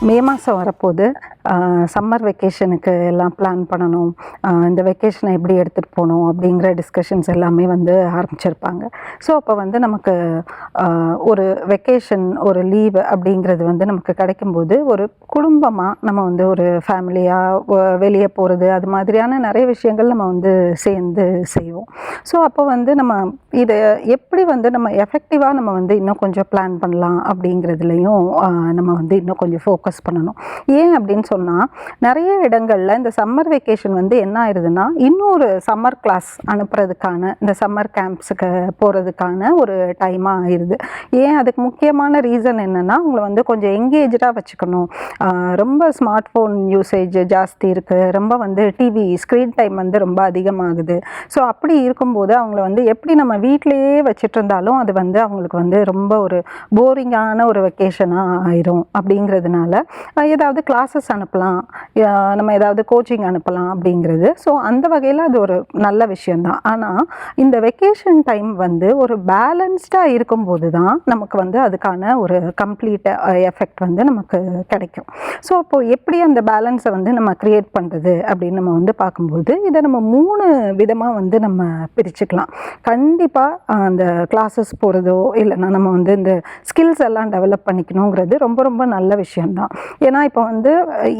மே மாதம் வரப்போது சம்மர் வெக்கேஷனுக்கு எல்லாம் பிளான் பண்ணணும். இந்த வெக்கேஷனை எப்படி எடுத்துகிட்டு போகணும் அப்படிங்கிற டிஸ்கஷன்ஸ் எல்லாமே வந்து ஆரம்பிச்சிருப்பாங்க. ஸோ அப்போ வந்து நமக்கு ஒரு வெக்கேஷன், ஒரு லீவு அப்படிங்கிறது வந்து நமக்கு கிடைக்கும்போது ஒரு குடும்பமாக நம்ம வந்து ஒரு ஃபேமிலியாக வெளியே போகிறது, அது மாதிரியான நிறைய விஷயங்கள் நம்ம வந்து சேர்ந்து செய்வோம். ஸோ அப்போ வந்து நம்ம இதை எப்படி வந்து நம்ம எஃபெக்டிவாக நம்ம வந்து இன்னும் கொஞ்சம் பிளான் பண்ணலாம் அப்படிங்கிறதுலையும் நம்ம வந்து இன்னும் கொஞ்சம் ஃபோக்கஸ் பண்ணணும். ஏன் அப்படின்னு சொன்னால், நிறைய இடங்களில் இந்த சம்மர் வெக்கேஷன் வந்து என்ன ஆயிடுதுன்னா, இன்னொரு சம்மர் கிளாஸ் அனுப்புறதுக்கான, இந்த சம்மர் கேம்ப்ஸுக்கு போகிறதுக்கான ஒரு டைமாக ஆயிடுது. ஏன் அதுக்கு முக்கியமான ரீசன் என்னென்னா, அவங்கள வந்து கொஞ்சம் எங்கேஜாக வச்சுக்கணும். ரொம்ப ஸ்மார்ட் ஃபோன் யூசேஜ் ஜாஸ்தி இருக்குது, ரொம்ப வந்து டிவி ஸ்க்ரீன் டைம் வந்து ரொம்ப அதிகமாகுது. ஸோ அப்படி இருக்கும்போது அவங்கள வந்து எப்படி நம்ம வீட்டிலையே வச்சுட்டு இருந்தாலும் அது வந்து அவங்களுக்கு வந்து ரொம்ப ஒரு போரிங்கான ஒரு வெக்கேஷனாக ஆயிரும். அப்படிங்கிறதுனால ஏதாவது கிளாஸஸ் அனுப்பலாம், நம்ம ஏதாவது கோச்சிங் அனுப்பலாம் அப்படிங்கிறது. ஸோ அந்த வகையில் அது ஒரு நல்ல விஷயந்தான். ஆனால் இந்த வெக்கேஷன் டைம் வந்து ஒரு பேலன்ஸ்டாக இருக்கும்போது தான் நமக்கு வந்து அதுக்கான ஒரு கம்ப்ளீட் எஃபெக்ட் வந்து நமக்கு கிடைக்கும். ஸோ அப்போது எப்படி அந்த பேலன்ஸை வந்து நம்ம க்ரியேட் பண்ணுறது அப்படின்னு நம்ம வந்து பார்க்கும்போது, இதை நம்ம 3 விதமாக வந்து நம்ம பிரிச்சுக்கலாம். கண்டிப்பாக அந்த கிளாஸஸ் போகிறதோ இல்லைன்னா நம்ம வந்து இந்த ஸ்கில்ஸ் எல்லாம் டெவலப் பண்ணிக்கணுங்கிறது ரொம்ப ரொம்ப நல்ல விஷயந்தான். ஏன்னா இப்போ வந்து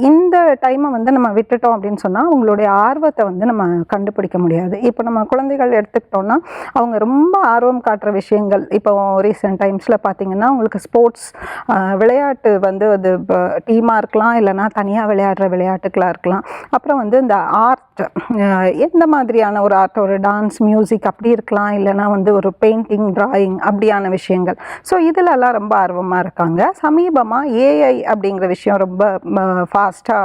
இந்த டைமை வந்து நம்ம விட்டுட்டோம் அப்படின்னு சொன்னால் அவங்களுடைய ஆர்வத்தை வந்து நம்ம கண்டுபிடிக்க முடியாது. இப்போ நம்ம குழந்தைகள் எடுத்துக்கிட்டோம்னா அவங்க ரொம்ப ஆர்வம் காட்டுற விஷயங்கள், இப்போ ரீசெண்ட் டைம்ஸில் பார்த்திங்கன்னா அவங்களுக்கு ஸ்போர்ட்ஸ் விளையாட்டு வந்து அது டீமாக இருக்கலாம், இல்லைனா தனியாக விளையாடுற விளையாட்டுக்களாக இருக்கலாம். அப்புறம் வந்து இந்த ஆர்ட், எந்த மாதிரியான ஒரு ஆர்ட், ஒரு டான்ஸ், மியூசிக் அப்படி இருக்கலாம், இல்லைனா வந்து ஒரு பெயிண்டிங், டிராயிங் அப்படியான விஷயங்கள். ஸோ இதிலெல்லாம் ரொம்ப ஆர்வமாக இருக்காங்க. சமீபமாக ஏஐ அப்படிங்கிற விஷயம் ரொம்ப ஃபாஸ்ட்டாக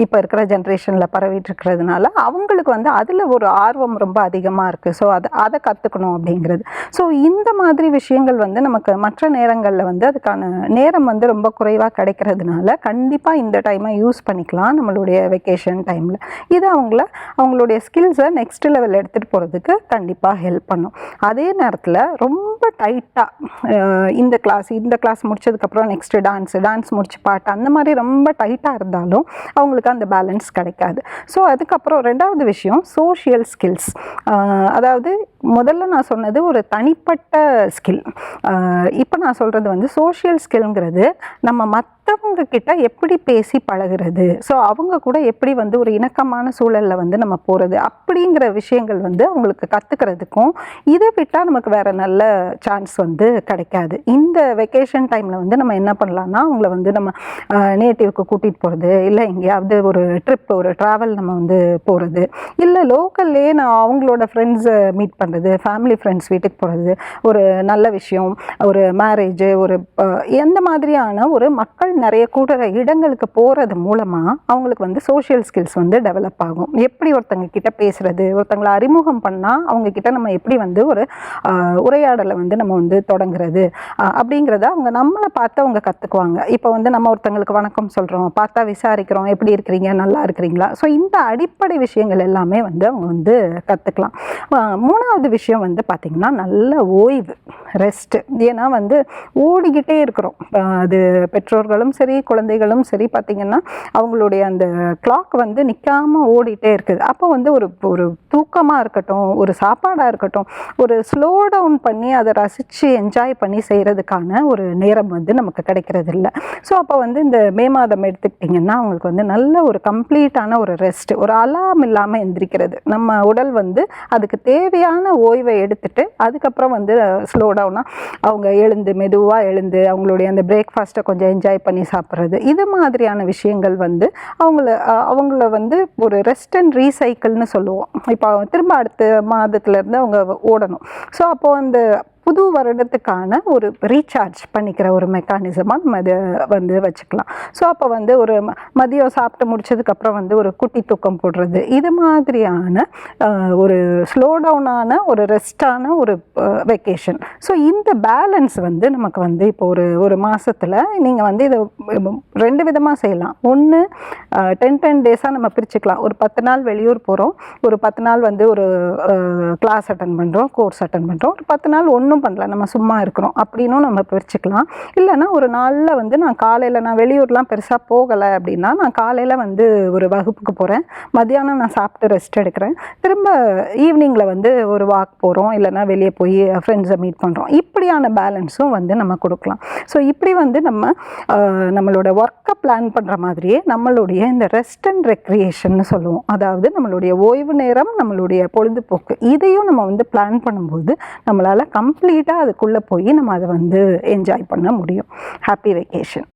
இப்போ இருக்கிற ஜென்ரேஷனில் பரவிட்டு இருக்கிறதுனால அவங்களுக்கு வந்து அதில் ஒரு ஆர்வம் ரொம்ப அதிகமாக இருக்குது. ஸோ அதை கற்றுக்கணும் அப்படிங்கிறது. ஸோ இந்த மாதிரி விஷயங்கள் வந்து நமக்கு மற்ற நேரங்களில் வந்து அதுக்கான நேரம் வந்து ரொம்ப குறைவாக கிடைக்கிறதுனால கண்டிப்பாக இந்த டைமை யூஸ் பண்ணிக்கலாம் நம்மளுடைய வெக்கேஷன் டைமில். இது அவங்களுடைய ஸ்கில்ஸை நெக்ஸ்ட் லெவல் எடுத்துகிட்டு போகிறதுக்கு கண்டிப்பாக ஹெல்ப் பண்ணும். அதே நேரத்தில் ரொம்ப டைட்டாக இந்த கிளாஸ் முடிச்சதுக்கப்புறம் நெக்ஸ்ட்டு டான்ஸ் முடிச்சு பாட்டு, அந்த மாதிரி ரொம்ப டைட்டாக இருந்தாலும் அவங்களுக்கு அந்த பேலன்ஸ் கிடைக்காது. ஸோ அதுக்கப்புறம் 2வது விஷயம் சோஷியல் ஸ்கில்ஸ். அதாவது முதல்ல நான் சொன்னது ஒரு தனிப்பட்ட ஸ்கில். இப்போ நான் சொல்கிறது வந்து சோஷியல் ஸ்கில்ங்கிறது நம்ம மற்றவங்க கிட்ட எப்படி பேசி பழகிறது, ஸோ அவங்க கூட எப்படி வந்து ஒரு இணக்கமான சூழலில் வந்து நம்ம போகிறது அப்படிங்கிற விஷயங்கள் வந்து அவங்களுக்கு கற்றுக்கிறதுக்கும், இதை விட்டால் நமக்கு வேறு நல்ல சான்ஸ் வந்து கிடைக்காது. இந்த வெக்கேஷன் டைமில் வந்து நம்ம என்ன பண்ணலான்னா, அவங்கள வந்து நம்ம நேட்டிவ்க்கு கூட்டிகிட்டு போகிறது, இல்லை எங்கேயாவது ஒரு ட்ரிப், ஒரு ட்ராவல் நம்ம வந்து போகிறது, இல்லை லோக்கல்லே நான் அவங்களோட ஃப்ரெண்ட்ஸை மீட் பண்ணுறது, ஃபேமிலி ஃப்ரெண்ட்ஸ் வீட்டுக்கு போகிறது ஒரு நல்ல விஷயம். ஒரு மேரேஜ், ஒரு எந்த மாதிரியான ஒரு மக்கள் நிறைய கூடுற இடங்களுக்கு போகிறது மூலமாக அவங்களுக்கு வந்து சோஷியல் ஸ்கில்ஸ் வந்து டெவலப் ஆகும். எப்படி ஒருத்தங்க கிட்ட பேசுகிறது, ஒருத்தங்களை அறிமுகம் பண்ணால் அவங்கக்கிட்ட நம்ம எப்படி வந்து ஒரு உரையாடலை வந்து நம்ம வந்து தொடங்குறது அப்படிங்கிறத அவங்க நம்மளை பார்த்து அவங்க கற்றுக்குவாங்க. இப்போ வந்து நம்ம ஒருத்தங்களுக்கு வணக்கம் சொல்கிறோம், பார்த்தா விசாரிக்கிறோம், எப்படி இருக்கிறீங்க, நல்லா இருக்கிறீங்களா. ஸோ இந்த அடிப்படை விஷயங்கள் எல்லாமே வந்து அவங்க வந்து கற்றுக்கலாம். 3வது விஷயம் வந்து பார்த்திங்கன்னா நல்ல ஓய்வு, ரெஸ்ட்டு. ஏன்னா வந்து ஓடிக்கிட்டே இருக்கிறோம். அது பெற்றோர்களும் சரி குழந்தைகளும் சரி பார்த்திங்கன்னா அவங்களுடைய அந்த கிளாக் வந்து நிற்காமல் ஓடிட்டே இருக்குது. அப்போ வந்து ஒரு தூக்கமாக இருக்கட்டும், ஒரு சாப்பாடாக இருக்கட்டும், ஒரு ஸ்லோ டவுன் பண்ணி அதை ரசித்து என்ஜாய் பண்ணி செய்கிறதுக்கான ஒரு நேரம் வந்து நமக்கு கிடைக்கிறது இல்லை. ஸோ அப்போ வந்து இந்த மே மாதம் எடுத்துக்கிட்டிங்கன்னா அவங்களுக்கு வந்து நல்ல ஒரு கம்ப்ளீட்டான ஒரு ரெஸ்ட், ஒரு அலாம் இல்லாமல் எந்திரிக்கிறது. நம்ம உடல் வந்து அதுக்கு தேவையான ஓய்வை எடுத்துட்டு அதுக்கப்புறம் வந்து ஸ்லோ டவுனாக அவங்க மெதுவாக எழுந்து அவங்களுடைய அந்த பிரேக்ஃபாஸ்ட்டை கொஞ்சம் என்ஜாய் பண்ணி சாப்பிட்றது, இது மாதிரியான விஷயங்கள் வந்து அவங்கள வந்து ஒரு ரெஸ்ட் அண்ட் ரீசைக்கிள்னு சொல்லுவோம். இப்போ திரும்ப அடுத்த மாதத்துலேருந்து அவங்க ஓடணும். ஸோ அப்போது அந்த புது வருடத்துக்கான ஒரு ரீசார்ஜ் பண்ணிக்கிற ஒரு மெக்கானிசமாக நம்ம அதை வந்து வச்சுக்கலாம். ஸோ அப்போ வந்து ஒரு மதியம் சாப்பிட்டு முடிச்சதுக்கப்புறம் வந்து ஒரு குட்டி தூக்கம் போடுறது, இது மாதிரியான ஒரு ஸ்லோ டவுனான ஒரு ரெஸ்டான ஒரு வெக்கேஷன். ஸோ இந்த பேலன்ஸ் வந்து நமக்கு வந்து இப்போ ஒரு மாதத்தில் நீங்கள் வந்து இதை 2 விதமாக செய்யலாம். ஒன்று, 10 டேஸாக நம்ம பிரிச்சுக்கலாம். ஒரு 10 நாள் வெளியூர் போகிறோம், ஒரு 10 நாள் வந்து ஒரு கிளாஸ் அட்டன் பண்ணுறோம், கோர்ஸ் அட்டன் பண்ணுறோம், ஒரு 10 நாள் ஒன்றும் பண்ணல, நம்ம சும்மா இருக்கிறோம் அப்படின்னும் நம்ம பிரிச்சுக்கலாம். இல்லைன்னா ஒரு நாளில் வந்து நான் காலையில் நான் வெளியூர்லாம் பெருசாக போகலை அப்படின்னா நான் காலையில் வந்து ஒரு வகுப்புக்கு போகிறேன், மத்தியானம் நான் சாப்பிட்டு ரெஸ்ட் எடுக்கிறேன், திரும்ப ஈவினிங்கில் வந்து ஒரு வாக் போகிறோம், இல்லைன்னா வெளியே போய் ஃப்ரெண்ட்ஸை மீட் பண்ணுறோம். இப்படியான பேலன்ஸும் வந்து நம்ம கொடுக்கலாம். ஸோ இப்படி வந்து நம்ம நம்மளோட ஒர்க்கை பிளான் பண்ணுற மாதிரியே நம்மளுடைய இந்த ரெஸ்ட் அண்ட் ரெக்ரியேஷன்னு சொல்லுவோம், அதாவது நம்மளுடைய ஓய்வு நேரம், நம்மளுடைய பொழுதுபோக்கு, இதையும் நம்ம வந்து பிளான் பண்ணும்போது நம்மளால் கம்ப்ளீட்டாக அதுக்குள்ளே போய் நம்ம அதை வந்து என்ஜாய் பண்ண முடியும். Happy vacation.